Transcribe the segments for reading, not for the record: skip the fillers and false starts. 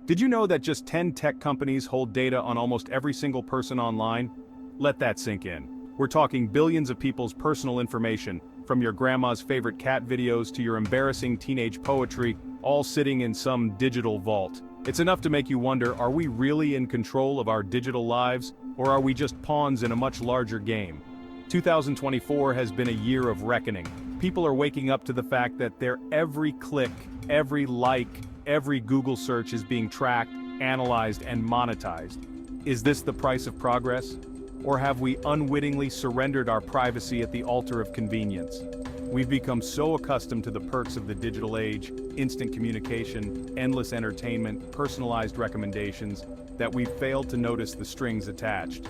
Did you know that just 10 tech companies hold data on almost every single person online? Let that sink in. We're talking billions of people's personal information, from your grandma's favorite cat videos to your embarrassing teenage poetry, all sitting in some digital vault. It's enough to make you wonder, are we really in control of our digital lives, or are we just pawns in a much larger game? 2024 has been a year of reckoning. People are waking up to the fact that their every click, every like, every Google search is being tracked, analyzed, and monetized. Is this the price of progress? Or have we unwittingly surrendered our privacy at the altar of convenience? We've become so accustomed to the perks of the digital age, instant communication, endless entertainment, personalized recommendations, that we've failed to notice the strings attached.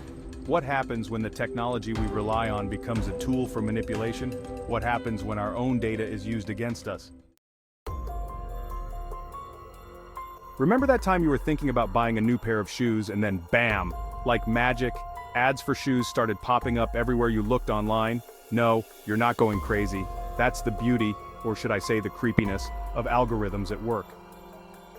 What happens when the technology we rely on becomes a tool for manipulation? What happens when our own data is used against us? Remember that time you were thinking about buying a new pair of shoes and then bam, like magic, ads for shoes started popping up everywhere you looked online? No, you're not going crazy. That's the beauty, or should I say the creepiness, of algorithms at work.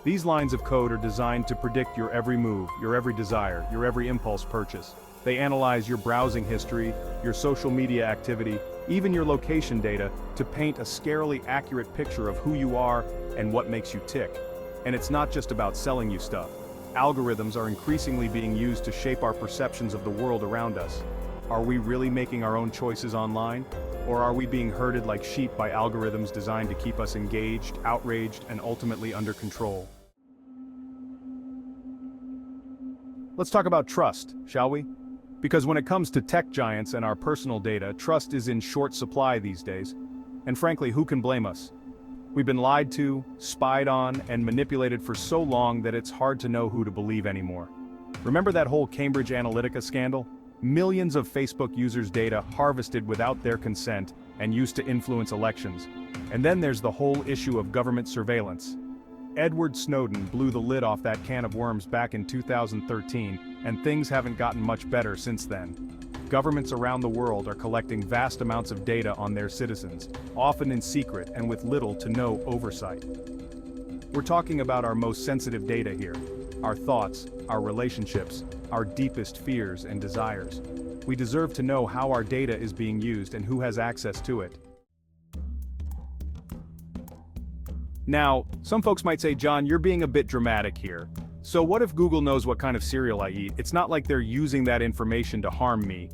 These lines of code are designed to predict your every move, your every desire, your every impulse purchase. They analyze your browsing history, your social media activity, even your location data, to paint a scarily accurate picture of who you are and what makes you tick. And it's not just about selling you stuff. Algorithms are increasingly being used to shape our perceptions of the world around us. Are we really making our own choices online? Or are we being herded like sheep by algorithms designed to keep us engaged, outraged, and ultimately under control? Let's talk about trust, shall we? Because when it comes to tech giants and our personal data, trust is in short supply these days. And frankly, who can blame us? We've been lied to, spied on, and manipulated for so long that it's hard to know who to believe anymore. Remember that whole Cambridge Analytica scandal? Millions of Facebook users' data harvested without their consent and used to influence elections. And then there's the whole issue of government surveillance. Edward Snowden blew the lid off that can of worms back in 2013, and things haven't gotten much better since then. Governments around the world are collecting vast amounts of data on their citizens, often in secret and with little to no oversight. We're talking about our most sensitive data here, our thoughts, our relationships, our deepest fears and desires. We deserve to know how our data is being used and who has access to it. Now, some folks might say, John, you're being a bit dramatic here. So what if Google knows what kind of cereal I eat? It's not like they're using that information to harm me.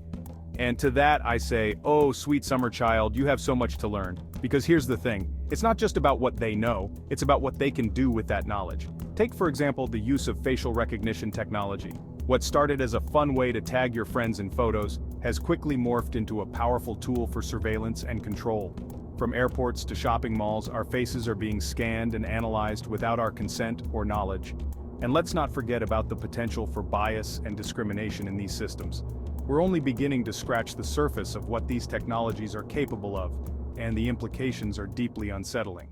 And to that I say, oh, sweet summer child, you have so much to learn. Because here's the thing, it's not just about what they know, it's about what they can do with that knowledge. Take for example the use of facial recognition technology. What started as a fun way to tag your friends in photos has quickly morphed into a powerful tool for surveillance and control. From airports to shopping malls, our faces are being scanned and analyzed without our consent or knowledge. And let's not forget about the potential for bias and discrimination in these systems. We're only beginning to scratch the surface of what these technologies are capable of, and the implications are deeply unsettling.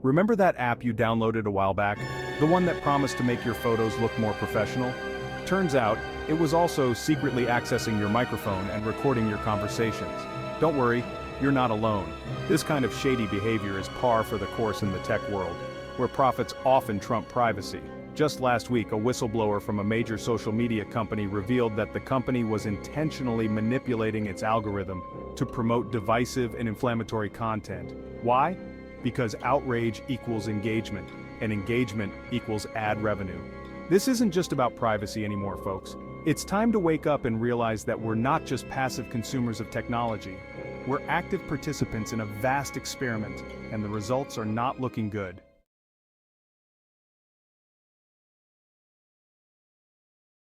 Remember that app you downloaded a while back? The one that promised to make your photos look more professional? Turns out, it was also secretly accessing your microphone and recording your conversations. Don't worry, you're not alone. This kind of shady behavior is par for the course in the tech world, where profits often trump privacy. Just last week, a whistleblower from a major social media company revealed that the company was intentionally manipulating its algorithm to promote divisive and inflammatory content. Why? Because outrage equals engagement, and engagement equals ad revenue. This isn't just about privacy anymore, folks. It's time to wake up and realize that we're not just passive consumers of technology. We're active participants in a vast experiment, and the results are not looking good.